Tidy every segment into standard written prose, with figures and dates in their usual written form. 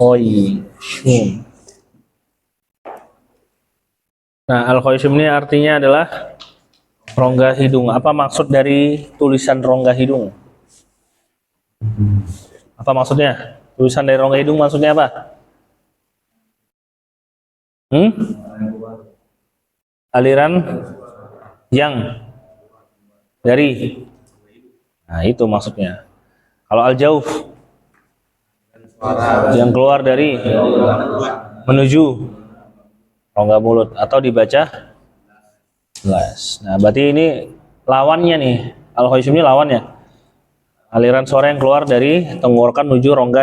Khoisyum. Nah, al-khoisyum ini artinya adalah rongga hidung. Apa maksud dari tulisan rongga hidung? Apa maksudnya? Tulisan dari rongga hidung maksudnya apa? Aliran yang dari. Nah, itu maksudnya. Kalau al-jauf yang keluar dari menuju rongga mulut atau dibaca jelas. Nah, berarti ini lawannya nih. Al-khoisyum ini lawannya. Aliran suara yang keluar dari tenggorokan menuju rongga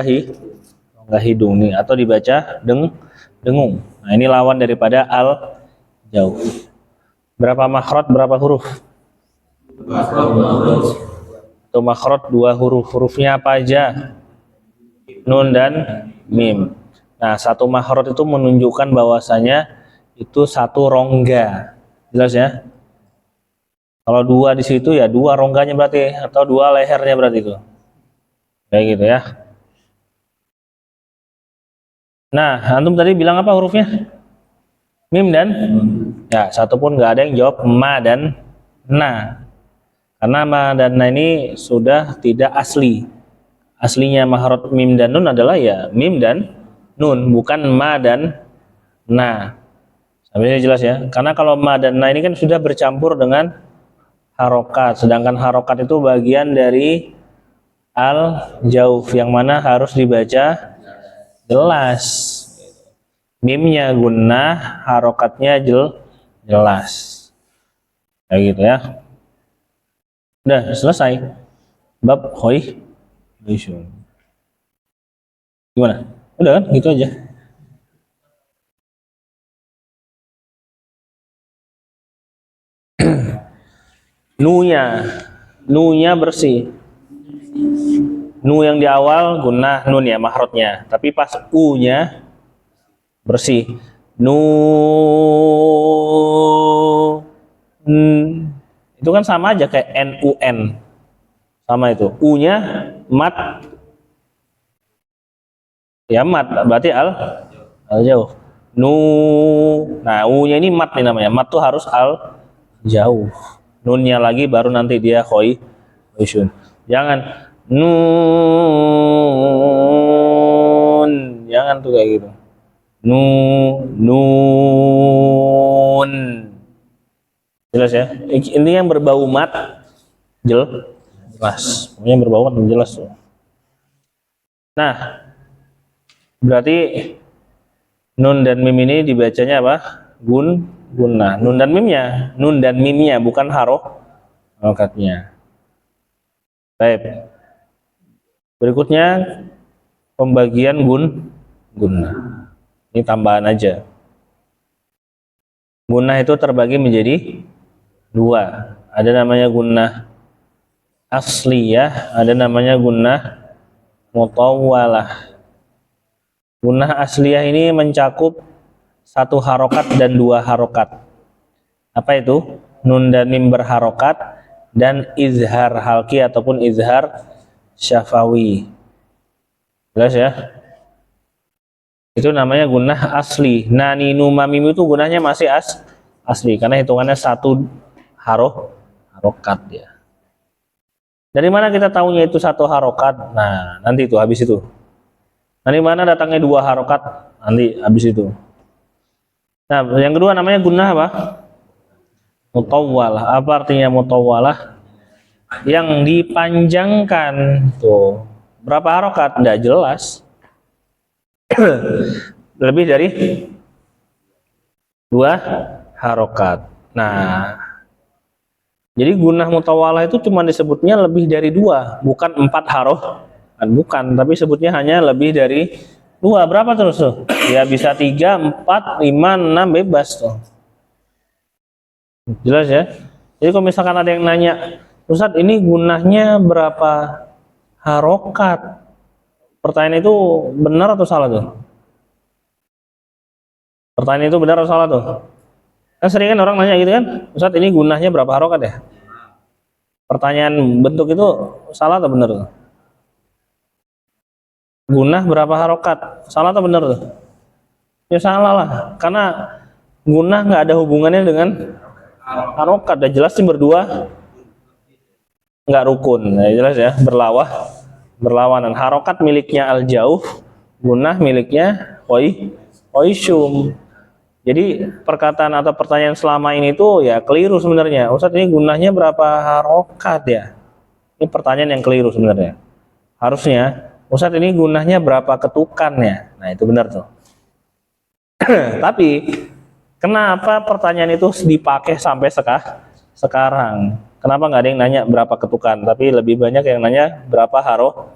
hidung nih atau dibaca dengung. Nah, ini lawan daripada al-jauf. Berapa makhraj, berapa huruf? Atau makhraj 2 huruf. Hurufnya apa aja? Nun dan mim. Nah, satu makhraj itu menunjukkan bahwasanya itu satu rongga. Jelas ya? Kalau 2 di situ ya 2 rongganya berarti atau 2 lehernya berarti itu. Kayak gitu ya. Nah, antum tadi bilang apa hurufnya? Mim dan ya, satu pun nggak ada yang jawab ma dan na. Karena ma dan na ini sudah tidak asli. Aslinya makhraj mim dan nun adalah ya mim dan nun, bukan ma dan na. Sampai ini jelas ya. Karena kalau ma dan na ini kan sudah bercampur dengan harokat, sedangkan harokat itu bagian dari al-jauf yang mana harus dibaca jelas. Mimnya gunnah, harokatnya jelas. Kayak gitu ya. Udah selesai. Bab khoisyum. Gimana? Udah kan? Gitu aja. Nunya bersih. Nu yang di awal gunnah nun ya mahrotnya, tapi pas u-nya bersih. Itu kan sama aja kayak nun. Sama itu. U-nya mat. Ya mat, berarti al-jauh. Nah, u-nya ini mat nih namanya. Mat tuh harus al-jauh. Nunnya lagi baru nanti dia khoisyun. Jangan nun, jangan tuh kayak gitu. Nun. Jelas ya? Ini yang berbau mat jelas. Yang berbau mat jelas tuh. Nah, berarti nun dan mim ini dibacanya apa? Gunnah. Nun dan mimnya bukan harokatnya. Baik. Berikutnya pembagian gunnah. Ini tambahan aja. Gunnah itu terbagi menjadi 2. Ada namanya gunnah asliyah, ada namanya gunnah mutawwalah. Gunnah asliyah ini mencakup 1 harokat dan 2 harokat. Apa itu? Nun dan mim berharokat dan izhar halki ataupun izhar syafawi. Jelas ya? Itu namanya gunnah asli. Nani numamim itu gunanya masih asli karena hitungannya 1 harokat ya. Dari mana kita tahunya itu 1 harokat? Nah, nanti itu habis itu. Dari mana datangnya 2 harokat? Nanti habis itu. Nah, yang kedua namanya gunnah apa? Mutawwalah. Apa artinya mutawwalah? Yang dipanjangkan tuh. Berapa harokat? Tidak jelas. Lebih dari 2 harokat. Nah, jadi gunnah mutawwalah itu cuma disebutnya lebih dari 2, bukan 4 harokat. Bukan, tapi sebutnya hanya lebih dari 2. Berapa terus tuh? Ya bisa 3, 4, 5, 6 bebas tuh. Jelas ya? Jadi kalau misalkan ada yang nanya, Ustadz ini gunnahnya berapa harokat? Pertanyaan itu benar atau salah tuh? Pertanyaan itu benar atau salah tuh? Kan sering kan orang nanya gitu kan, Ustadz ini gunnahnya berapa harokat ya? Pertanyaan bentuk itu salah atau benar tuh? Gunah berapa harokat? Salah atau benar tuh? Ya salah lah, karena gunah nggak ada hubungannya dengan harokat. Udah jelas sih berdua nggak rukun, ya jelas ya, berlawanan. Harokat miliknya al jauh, gunah miliknya oishum. Jadi perkataan atau pertanyaan selama ini tuh ya keliru sebenarnya. Ustadz, ini gunahnya berapa harokat ya? Ini pertanyaan yang keliru sebenarnya. Harusnya Ustadz, ini gunahnya berapa ketukan ya? Nah itu benar tuh. Tapi kenapa pertanyaan itu dipakai sampai sekarang? Kenapa nggak ada yang nanya berapa ketukan, tapi lebih banyak yang nanya berapa harokat?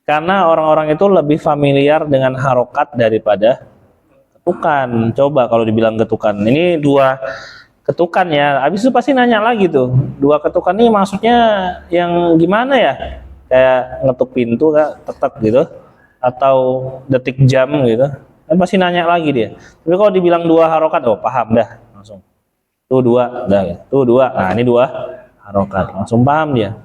Karena orang-orang itu lebih familiar dengan harokat daripada ketukan. Coba kalau dibilang ketukan, ini dua ketukan ya, habis itu pasti nanya lagi tuh, dua ketukan ini maksudnya yang gimana ya? Kayak ngetuk pintu kak, tetek gitu, atau detik jam gitu, kan pasti nanya lagi dia. Tapi kalau dibilang dua harokat, oh paham dah langsung. Tuh dua, dah, tuh dua. Nah ini dua harokat, langsung paham dia.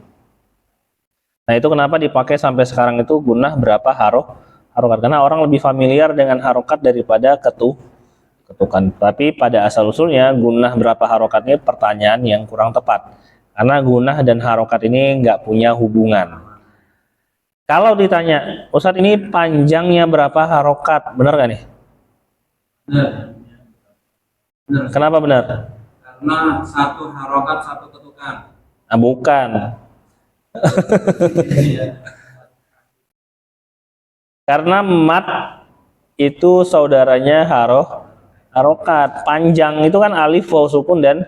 Nah itu kenapa dipakai sampai sekarang itu gunah berapa harokat, karena orang lebih familiar dengan harokat daripada ketukan. Tapi pada asal usulnya gunah berapa harokatnya pertanyaan yang kurang tepat, karena gunah dan harokat ini nggak punya hubungan. Kalau ditanya, Ustadz ini panjangnya berapa harokat, benar nggak nih? Benar. Benar. Kenapa benar? Karena satu harokat satu ketukan. Nah, bukan. Karena mat itu saudaranya harokat. Panjang itu kan alif, waw sukun dan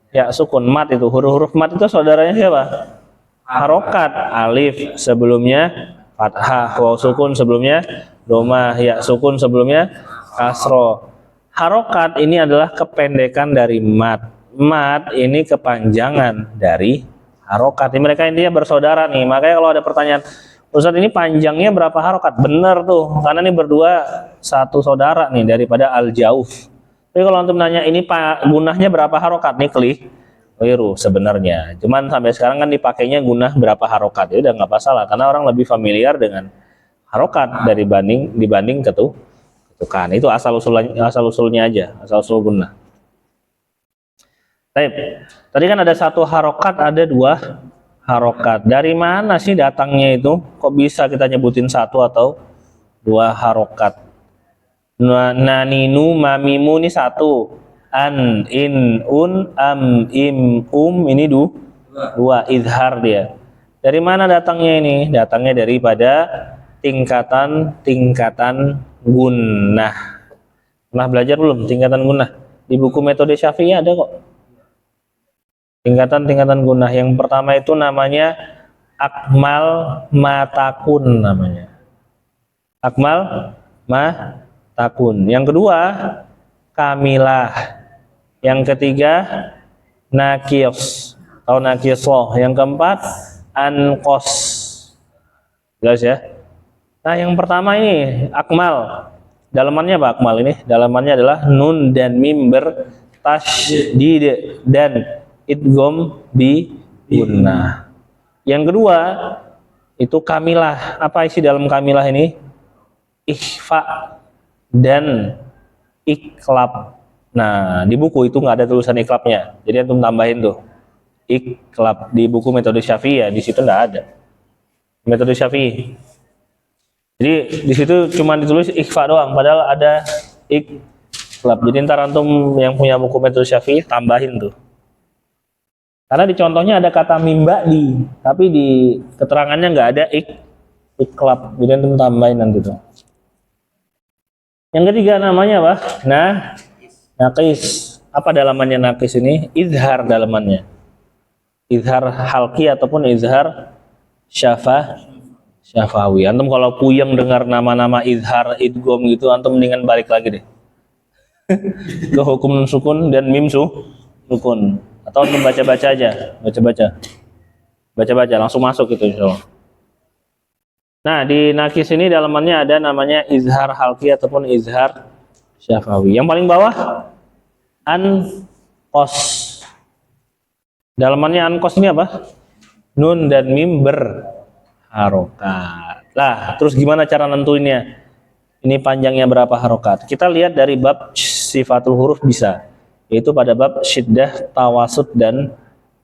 ya sukun. Mat itu huruf-huruf mat itu saudaranya siapa? Harokat. Alif sebelumnya fathah, waw sukun sebelumnya domah, ya sukun sebelumnya kasro. Harokat ini adalah kependekan dari mat. Mat ini kepanjangan dari harokat. Ini mereka intinya bersaudara nih. Makanya kalau ada pertanyaan, Ustadz ini panjangnya berapa harokat? Bener tuh, karena ini berdua satu saudara nih daripada al jauh. Tapi kalau untuk nanya ini gunahnya berapa harokat nih, keliru sebenarnya. Cuman sampai sekarang kan dipakainya gunah berapa harokat, ya udah nggak masalah, karena orang lebih familiar dengan harokat dibanding ketukan. Itu asal usulnya aja, asal usul gunah. Tadi kan ada satu harokat, ada dua harokat. Dari mana sih datangnya itu? Kok bisa kita nyebutin satu atau dua harokat? Naninu, mamimu ini satu. An, in, un, am, im, ini dua. Izhar dia. Dari mana datangnya ini? Datangnya daripada tingkatan gunnah. Pernah belajar belum tingkatan gunnah? Di buku metode Syafi'i ada kok. Tingkatan gunnah. Yang pertama itu namanya akmal matakun namanya. Akmal matakun. Yang kedua kamilah. Yang ketiga nakis atau nakisoh. Yang keempat ankos. Jelas ya? Nah yang pertama ini akmal. Dalamannya apa akmal ini? Dalamannya adalah nun dan mim bertasydid dan idgham bi gunnah. Yang kedua itu kamilah. Apa isi dalam kamilah ini? Ikhfa dan iklab. Nah di buku itu nggak ada tulisan iklabnya, jadi antum tambahin tuh iklab di buku metode Syafi'i ya, di situ nggak ada metode Syafi'i. Jadi di situ cuma ditulis ikhfa doang, padahal ada iklab. Jadi ntar antum yang punya buku metode Syafi'i tambahin tuh. Karena di contohnya ada kata mimba'di, tapi di keterangannya nggak ada iklab. Jadi antum tambahin nanti tuh. Yang ketiga namanya apa? Nakis. Apa dalamannya nakis ini? Izhar dalamannya. Izhar halqi ataupun izhar syafawi. Antum kalau puyeng dengar nama-nama izhar, idgham gitu, antum mendingan balik lagi deh ke hukum nun sukun dan mim sukun. Atau antum baca-baca aja, baca-baca langsung masuk gitu insyaallah. Nah di nakis ini dalamannya ada namanya izhar halqi ataupun izhar syafawi. Yang paling bawah ankos. Dalamannya ankos ini apa? Nun dan mim berharokat. Lah, terus gimana cara nentuinnya? Ini panjangnya berapa harokat? Kita lihat dari bab sifatul huruf bisa, yaitu pada bab syiddah, tawasud, dan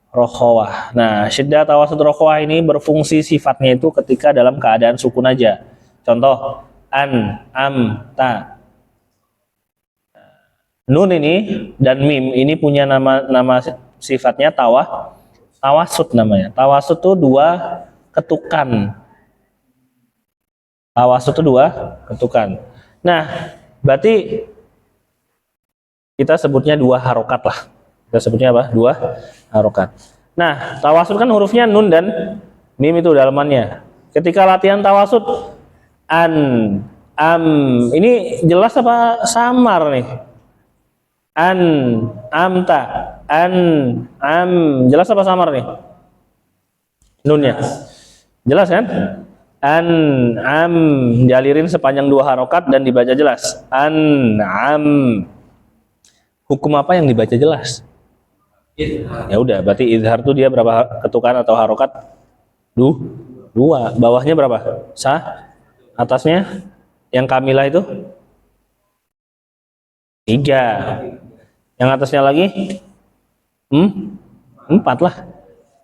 rokhawah. Nah, syiddah, tawasud, rokhawah ini berfungsi sifatnya itu ketika dalam keadaan sukun aja. Contoh, an, am, ta. Nun ini dan mim ini punya nama sifatnya tawasud namanya. Tawasud itu dua ketukan. Tawasud itu dua ketukan. Nah, berarti kita sebutnya dua harokat lah. Kita sebutnya apa? Dua harokat. Nah, tawasud kan hurufnya nun dan mim itu dalamannya. Ketika latihan tawasud, an, am, ini jelas apa samar nih? An, amta, an, am, jelas apa samar nih? Nunnya. Jelas kan? An, am, dialirin sepanjang dua harokat dan dibaca jelas. An, am. Hukum apa yang dibaca jelas? Ya udah, berarti izhar tuh dia berapa ketukan atau harokat? Dua. Bawahnya berapa? Atasnya yang kamilah itu? 3. Yang atasnya lagi? 4 lah.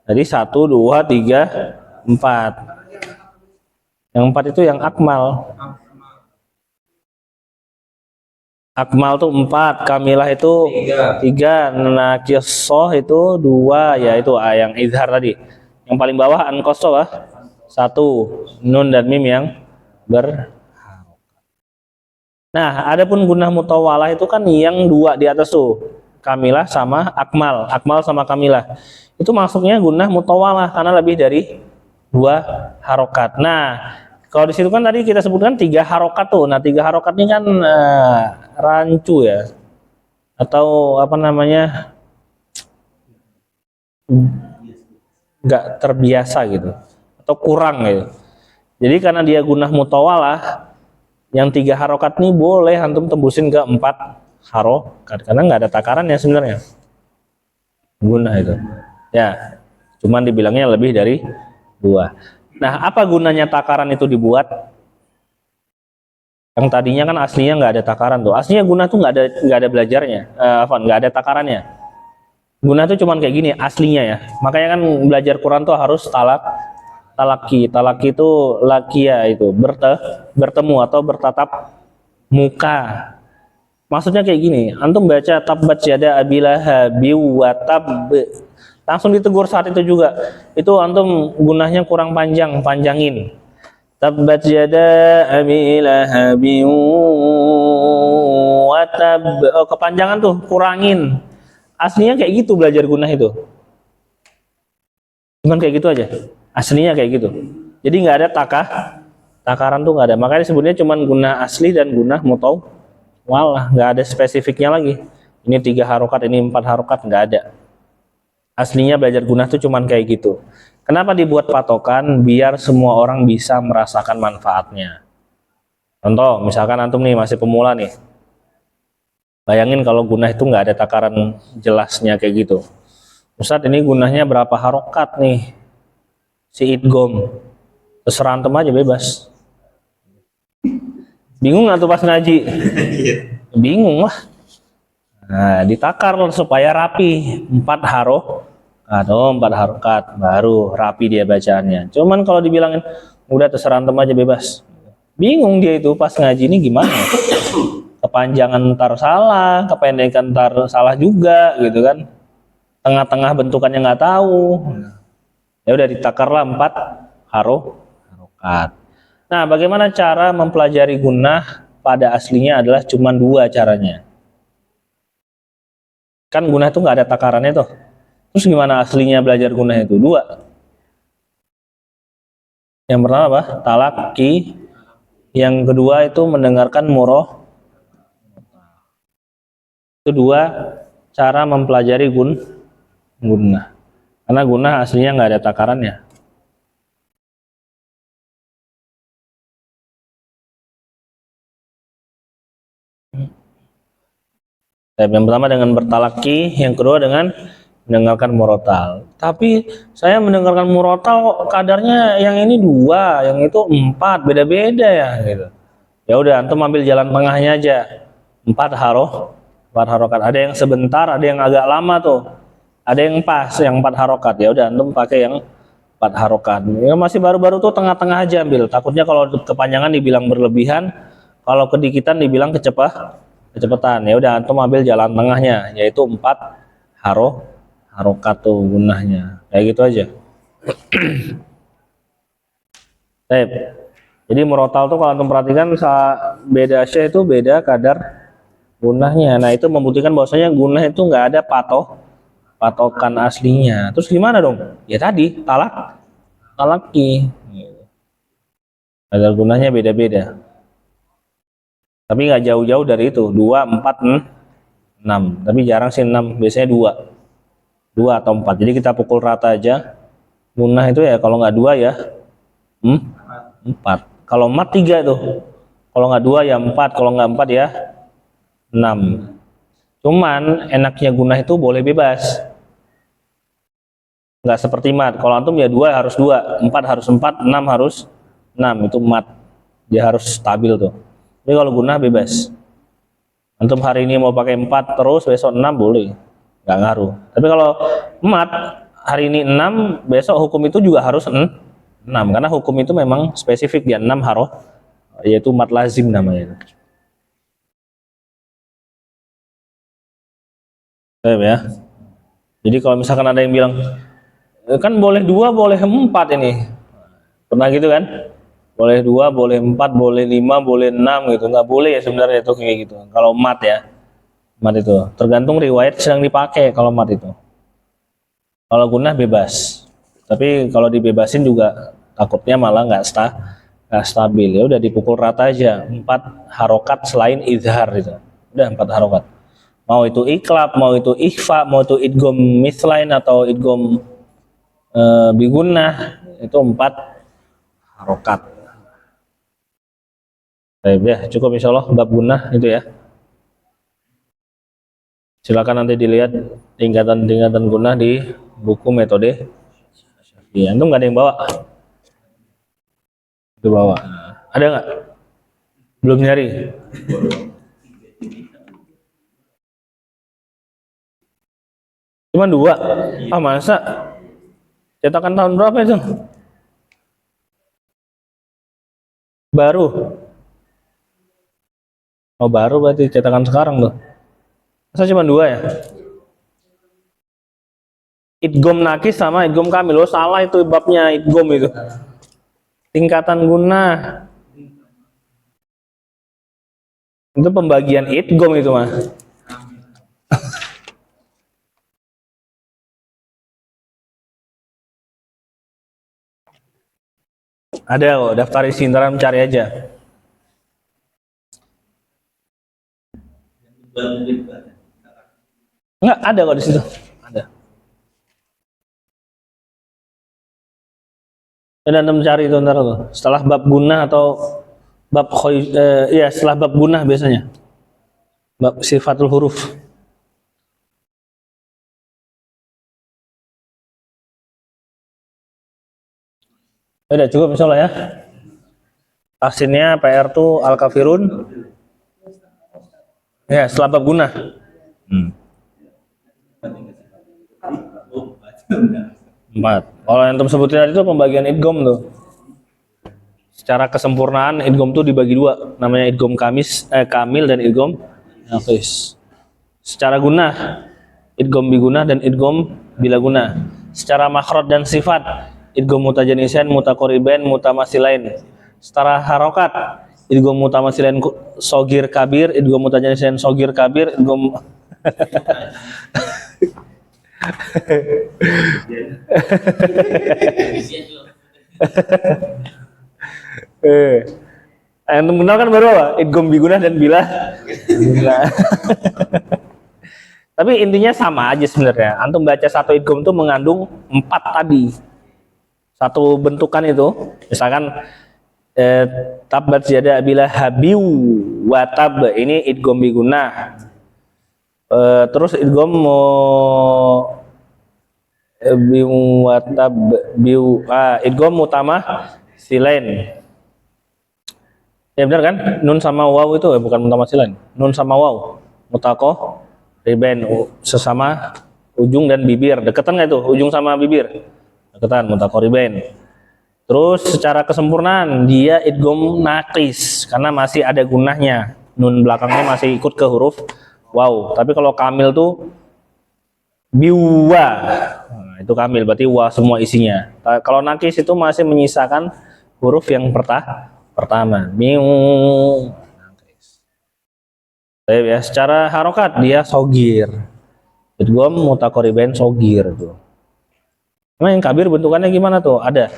Jadi 1, 2, 3, 4. Yang 4 itu yang akmal. Akmal tuh 4, kamilah itu 3, naqisoh itu 2, ya itu yang izhar tadi. Yang paling bawah anqosoh 1, nun dan mim yang Nah, adapun gunah mutawalah itu kan yang 2 di atas tuh, kamilah sama akmal, akmal sama kamilah. Itu masuknya gunah mutawalah karena lebih dari 2 harokat. Nah, kalau di situ kan tadi kita sebutkan 3 harokat tuh. Nah, 3 harokat ini kan rancu ya, atau apa namanya, nggak terbiasa gitu, atau kurang gitu. Jadi karena dia gunah mutawalah, yang 3 harokat ini boleh antum tembusin ke 4 harokat karena nggak ada takarannya sebenarnya gunah itu ya, cuman dibilangnya lebih dari 2. Nah, apa gunanya takaran itu dibuat? Yang tadinya kan aslinya nggak ada takaran tuh, aslinya gunah tuh nggak ada belajarnya, nggak ada takarannya. Gunah tuh cuman kayak gini aslinya ya, makanya kan belajar Quran tuh harus talaki itu lakia itu bertemu atau bertatap muka. Maksudnya kayak gini, antum baca tabbat yada abilahabi wa tab, langsung ditegur saat itu juga, itu antum gunahnya kurang panjangin. Tabbat yada abilahabi wa tab, kepanjangan tuh kurangin. Aslinya kayak gitu belajar gunah itu, cuman kayak gitu aja. Aslinya kayak gitu. Jadi nggak ada takaran tuh nggak ada. Makanya sebutnya cuman gunah asli dan gunah mutawalah, nggak ada spesifiknya lagi. Ini 3 harokat, ini 4 harokat, nggak ada. Aslinya belajar gunah tuh cuman kayak gitu. Kenapa dibuat patokan? Biar semua orang bisa merasakan manfaatnya. Contoh, misalkan antum nih masih pemula nih. Bayangin kalau gunah itu nggak ada takaran jelasnya kayak gitu. Ustadz, ini gunahnya berapa harokat nih? Si idgom, terserah antum aja, bebas. Bingung nggak tuh pas ngaji? Bingung lah. Nah, ditakar supaya rapi, 4 harokat baru rapi dia bacaannya. Cuman kalau dibilangin udah terserah antum aja, bebas, bingung dia itu pas ngaji ini gimana? Kepanjangan ntar salah, kependekan ntar salah juga gitu kan. Tengah-tengah bentukannya nggak tahu. Ya udah ditakarlah 4 harokat. Nah, bagaimana cara mempelajari gunah? Pada aslinya adalah cuma 2 caranya. Kan gunah itu nggak ada takarannya tuh. Terus gimana aslinya belajar gunah itu? 2. Yang pertama apa? Talaki. Yang kedua itu mendengarkan muroh. Itu 2 cara mempelajari gunah. Karena gunah aslinya nggak ada takarannya. Yang pertama dengan bertalaki, yang kedua dengan mendengarkan murotal. Tapi saya mendengarkan murotal kadarnya yang ini 2, yang itu 4, beda-beda ya gitu. Ya udah antum ambil jalan tengahnya aja. 4 harokat. Ada yang sebentar, ada yang agak lama tuh. Ada yang pas, yang 4 harokat. Ya udah antum pakai yang 4 harokat. Ya masih baru-baru tuh tengah-tengah aja ambil. Takutnya kalau kepanjangan dibilang berlebihan, kalau kedikitan dibilang kecepatan. Ya udah antum ambil jalan tengahnya, yaitu 4 harokat tuh gunahnya. Kayak gitu aja. Baik. Jadi murotal tuh kalau antum perhatikan beda syekh itu beda kadar gunahnya. Nah itu membuktikan bahwasanya gunah itu nggak ada patokan aslinya. Terus gimana dong? Ya tadi talaki. Kadar gunahnya beda-beda. Tapi nggak jauh-jauh dari itu. 2, 4, 6. Tapi jarang sih 6. Biasanya 2 atau 4. Jadi kita pukul rata aja. Gunah itu ya kalau nggak 2 ya 4. Kalau mat 3 tuh. Kalau nggak 2 ya 4. Kalau nggak 4 ya 6. Cuman enaknya gunah itu boleh bebas. Nggak seperti mat. Kalau antum ya 2 harus 2, 4 harus 4, 6 harus 6. Itu mat. Dia harus stabil tuh. Tapi kalau gunah bebas. Antum hari ini mau pakai 4 terus, besok 6 boleh. Nggak ngaruh. Tapi kalau mat hari ini 6, besok hukum itu juga harus 6. Karena hukum itu memang spesifik dia 6 haroh, yaitu mat lazim namanya. Ya. Jadi kalau misalkan ada yang bilang kan boleh 2 boleh 4 ini, pernah gitu kan? Boleh 2 boleh 4 boleh 5 boleh 6 gitu. Nggak boleh ya sebenarnya itu kayak gitu. Kalau mat ya, mat itu tergantung riwayat sedang dipakai. Kalau mat itu, kalau gunah bebas. Tapi kalau dibebasin juga takutnya malah nggak stabil. Ya udah dipukul rata aja 4 harokat selain izhar itu. Udah 4 harokat. Mau itu iklab, mau itu ikhfa, mau itu idgham mislain atau idgham bigunnah, itu 4 harokat. Baik ya, cukup insyaallah bab gunnah itu ya. Silakan nanti dilihat tingkatan-tingkatan gunnah di buku metode. Ya, antum nggak ada yang bawa? Itu bawa. Ada nggak? Belum nyari? Cuma 2? Ah masa? Cetakan tahun berapa itu? Baru? Oh baru berarti cetakan sekarang tuh. Masa cuma 2 ya? Idgham nakis sama idgham kamil. Oh salah itu babnya idgham itu. Tingkatan gunnah. Itu pembagian idgham itu mah. Ada kok, daftar isi ntar cari aja. Enggak ada kok di situ. Ada. Dan antum cari itu ntar tuh. Setelah bab gunnah atau bab ya setelah bab gunnah biasanya. Bab sifatul huruf. Udah cukup insyaallah ya. Tahsinnya PR tuh al-kafirun. Ya, setelah bab gunnah. 4. Kalau yang antum sebutin tadi itu pembagian idgham tuh. Secara kesempurnaan idgham tuh dibagi 2, namanya idgham kamil dan idgham naqis. Secara gunnah, idgham bigunnah dan idgham bila gunnah. Secara makhraj dan sifat, idgham mutajanisain, mutaqaribain, mutamasilain. Secara harokat, idgham mutamasilain sogir kabir, idgham mutajanisain sogir kabir, idgham yang benar kan baru apa? Idgham bigunnah dan bila. Tapi intinya sama aja sebenarnya. Antum baca satu idgham itu mengandung 4 tadi. Satu bentukan itu, misalkan tabat yada bila habiu wa tab, ini idgham bigunnah. Terus idgham biu watab biu idgham mutamah silain. Ya benar kan? Nun sama waw itu bukan mutamah silain. Nun sama waw mutaqo riben sesama ujung dan bibir. Deketan nggak itu ujung sama bibir? Deketan mutaqo riben. Terus secara kesempurnaan dia idgham naqis karena masih ada gunahnya. Nun belakangnya masih ikut ke huruf waw. Tapi kalau kamil tuh biwa, nah, itu kamil berarti wa semua isinya. Kalau nakis itu masih menyisakan huruf yang pertama. Miu. Ya, secara harokat dia sogir. Idgham mutaqoribain sogir tuh. Emang yang kabir bentukannya gimana tuh? Ada.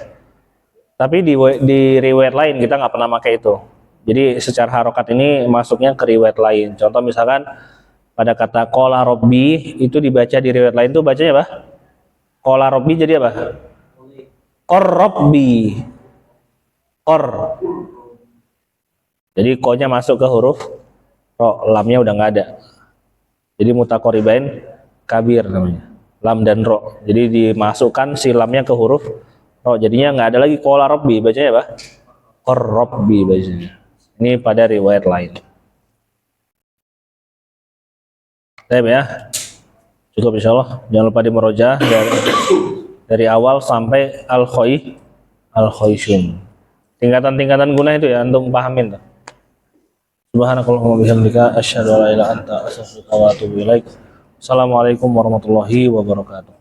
Tapi di riwayat lain kita nggak pernah pakai itu. Jadi secara harokat ini masuknya ke riwayat lain. Contoh misalkan pada kata qala robbi itu dibaca di riwayat lain tuh bacanya apa? Qala robbi jadi apa? Qor robbi. Qor. Jadi ko-nya masuk ke huruf ro, lamnya udah nggak ada. Jadi mutaqoribain kabir namanya. Lam dan ro. Jadi dimasukkan si lamnya ke huruf ro. Jadinya nggak ada lagi qala robbi, bacanya apa? Qor robbi bacanya. Ini pada riwayat lain. Baik ya, cukup insyaallah. Jangan lupa di murojaah dari awal sampai al-khoisyum. Tingkatan-tingkatan guna itu ya, antum pahamin tuh. Subhanakallahumma bihamdika asyhadu an la ilaha illa anta astaghfiruka wa atubu ilaik. Assalamualaikum warahmatullahi wabarakatuh.